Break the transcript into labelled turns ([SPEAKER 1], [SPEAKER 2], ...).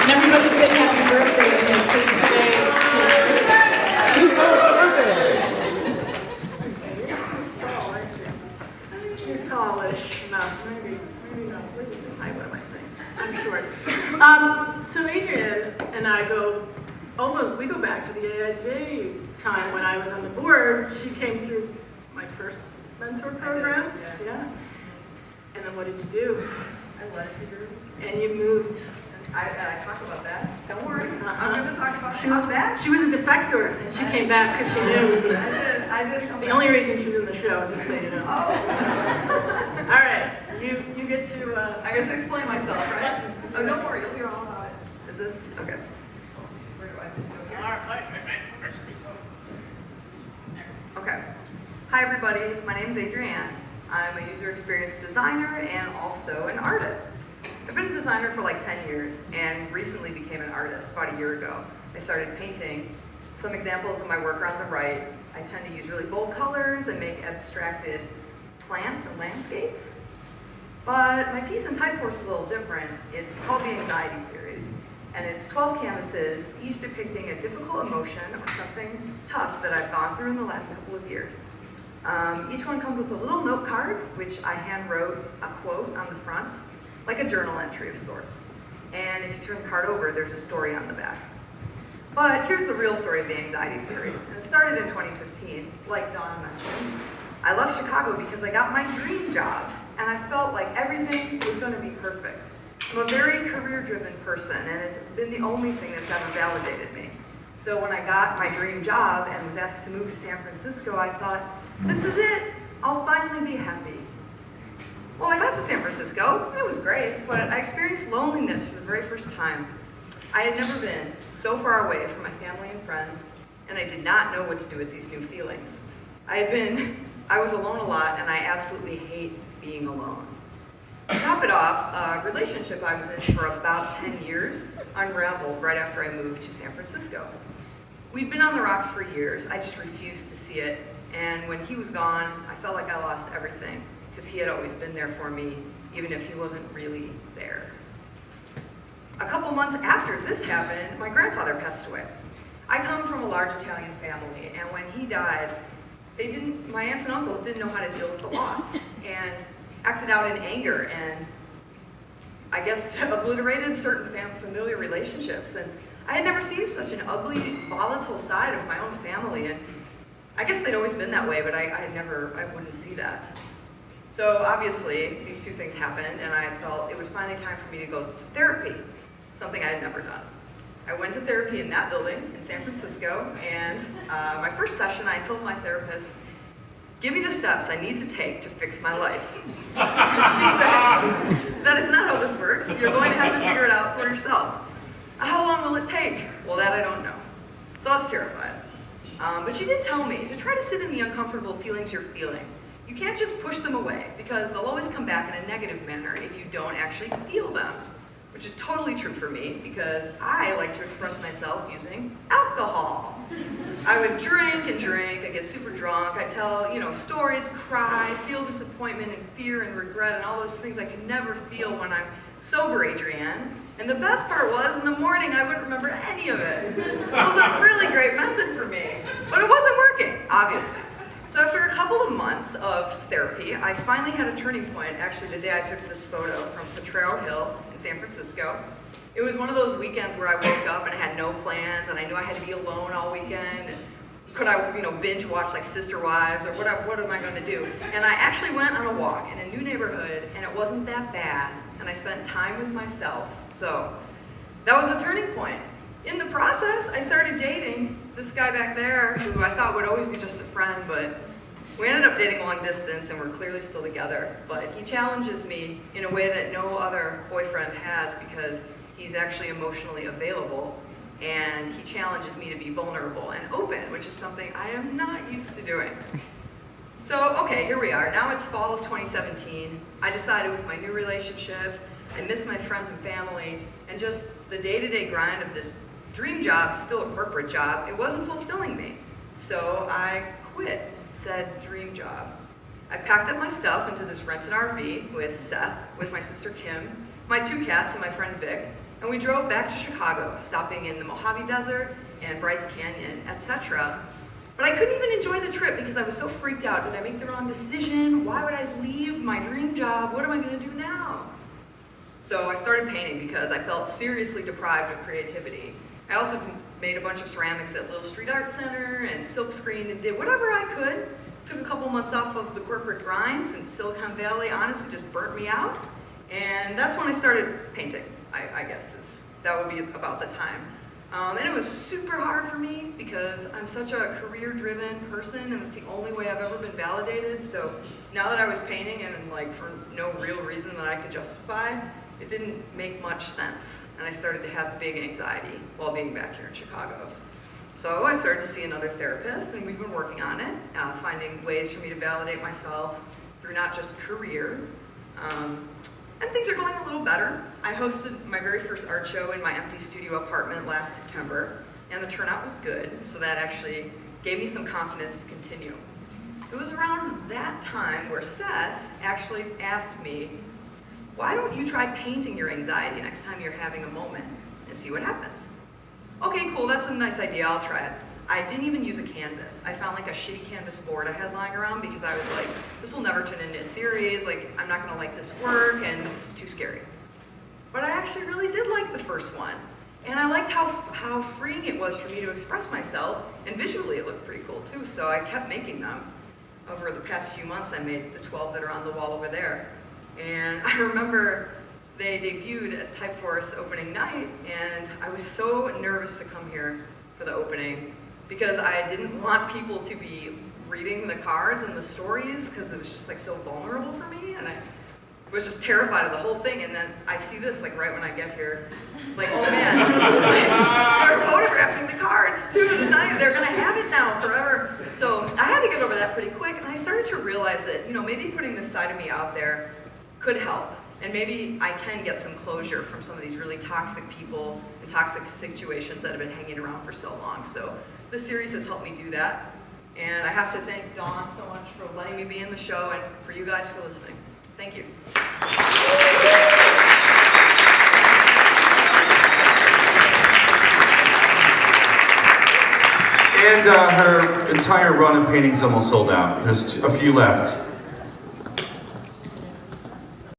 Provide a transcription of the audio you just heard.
[SPEAKER 1] And everybody say happy birthday to him, because today is You're tallish. No, maybe not. What is it? What am I saying? I'm short. So Adrian and I we go back to the AIJ time when I was on the board. She came through my first mentor program. Yeah. And then what did you do?
[SPEAKER 2] I led figures.
[SPEAKER 1] And you moved.
[SPEAKER 2] I talked about that. Don't worry. I'm going to talk about
[SPEAKER 1] she was
[SPEAKER 2] back.
[SPEAKER 1] She was a defector, and she came back because she knew.
[SPEAKER 2] I did.
[SPEAKER 1] It's the only reason she's in the show, just so you know.
[SPEAKER 2] Oh.
[SPEAKER 1] All right. You get to.
[SPEAKER 2] I get to explain myself, right? Oh, don't worry. You'll hear all about it. Is this okay? Where do I just go here? Okay. Hi, everybody. My name is Adrienne. I'm a user experience designer and also an artist. I've been a designer for like 10 years and recently became an artist about a year ago. I started painting. Some examples of my work are on the right. I tend to use really bold colors and make abstracted plants and landscapes. But my piece in Typeforce is a little different. It's called the Anxiety Series. And it's 12 canvases, each depicting a difficult emotion or something tough that I've gone through in the last couple of years. Each one comes with a little note card, which I hand wrote a quote on the front, like a journal entry of sorts. And if you turn the card over, there's a story on the back. But here's the real story of the Anxiety Series. And it started in 2015, like Dawn mentioned. I left Chicago because I got my dream job, and I felt like everything was going to be perfect. I'm a very career-driven person, and it's been the only thing that's ever validated me. So when I got my dream job and was asked to move to San Francisco, I thought, this is it. I'll finally be happy. Well, I got to San Francisco, and it was great, but I experienced loneliness for the very first time. I had never been so far away from my family and friends, and I did not know what to do with these new feelings. I was alone a lot, and I absolutely hate being alone. To top it off, a relationship I was in for about 10 years unraveled right after I moved to San Francisco. We'd been on the rocks for years. I just refused to see it. And when he was gone, I felt like I lost everything because he had always been there for me, even if he wasn't really there. A couple months after this happened, my grandfather passed away. I come from a large Italian family, and when he died, my aunts and uncles didn't know how to deal with the loss and acted out in anger and I guess obliterated certain familiar relationships. And I had never seen such an ugly, volatile side of my own family. And I guess they'd always been that way, but I wouldn't see that. So obviously, these two things happened, and I felt it was finally time for me to go to therapy, something I had never done. I went to therapy in that building in San Francisco, and my first session, I told my therapist, give me the steps I need to take to fix my life. She said, that is not how this works. You're going to have to figure it out for yourself. How long will it take? Well, that I don't know. So I was terrified. But she did tell me to try to sit in the uncomfortable feelings you're feeling. You can't just push them away because they'll always come back in a negative manner if you don't actually feel them, which is totally true for me because I like to express myself using alcohol. I would drink and drink, I'd get super drunk, I'd tell, stories, cry, feel disappointment and fear and regret and all those things I can never feel when I'm sober, Adrienne. And the best part was, in the morning, I wouldn't remember any of it. So it was a really great method for me. But it wasn't working, obviously. So after a couple of months of therapy, I finally had a turning point, actually the day I took this photo from Potrero Hill in San Francisco. It was one of those weekends where I woke up and I had no plans, and I knew I had to be alone all weekend, and could I, binge watch like Sister Wives, or what am I going to do? And I actually went on a walk in a new neighborhood, and it wasn't that bad, and I spent time with myself. So that was a turning point. In the process, I started dating this guy back there, who I thought would always be just a friend, but we ended up dating long distance, and we're clearly still together. But he challenges me in a way that no other boyfriend has, because he's actually emotionally available, and he challenges me to be vulnerable and open, which is something I am not used to doing. So, okay, here we are. Now it's fall of 2017. I decided with my new relationship, I miss my friends and family, and just the day-to-day grind of this dream job, still a corporate job, it wasn't fulfilling me. So I quit said dream job. I packed up my stuff into this rented RV with Seth, with my sister Kim, my 2 cats, and my friend Vic, and we drove back to Chicago, stopping in the Mojave Desert and Bryce Canyon, etc. But I couldn't even enjoy the trip because I was so freaked out. Did I make the wrong decision? Why would I leave my dream job? What am I going to do now? So I started painting because I felt seriously deprived of creativity. I also made a bunch of ceramics at Little Street Art Center and silk screened and did whatever I could. Took a couple months off of the corporate grind since Silicon Valley honestly just burnt me out. And that's when I started painting, I guess. That would be about the time. And it was super hard for me because I'm such a career-driven person and it's the only way I've ever been validated. So now that I was painting and like for no real reason that I could justify, it didn't make much sense. And I started to have big anxiety while being back here in Chicago. So I started to see another therapist and we've been working on it, finding ways for me to validate myself through not just career. And things are going a little better. I hosted my very first art show in my empty studio apartment last September, and the turnout was good, so that actually gave me some confidence to continue. It was around that time where Seth actually asked me, why don't you try painting your anxiety next time you're having a moment and see what happens? Okay, cool, that's a nice idea, I'll try it. I didn't even use a canvas. I found like a shitty canvas board I had lying around because I was like, this will never turn into a series, like I'm not gonna like this work and it's too scary. But I actually really did like the first one. And I liked how freeing it was for me to express myself, and visually it looked pretty cool too, so I kept making them. Over the past few months I made the 12 that are on the wall over there. And I remember they debuted at Typeforce opening night, and I was so nervous to come here for the opening because I didn't want people to be reading the cards and the stories because it was just like so vulnerable for me, and I was just terrified of the whole thing. And then I see this like right when I get here. It's like, oh man, they're photographing the cards too tonight. They're gonna have it now forever. So I had to get over that pretty quick, and I started to realize that, you know, maybe putting this side of me out there could help. And maybe I can get some closure from some of these really toxic people and toxic situations that have been hanging around for so long. So this series has helped me do that. And I have to thank Dawn so much for letting me be in the show and for you guys for listening. Thank you.
[SPEAKER 3] And her entire run of paintings almost sold out. There's a few left.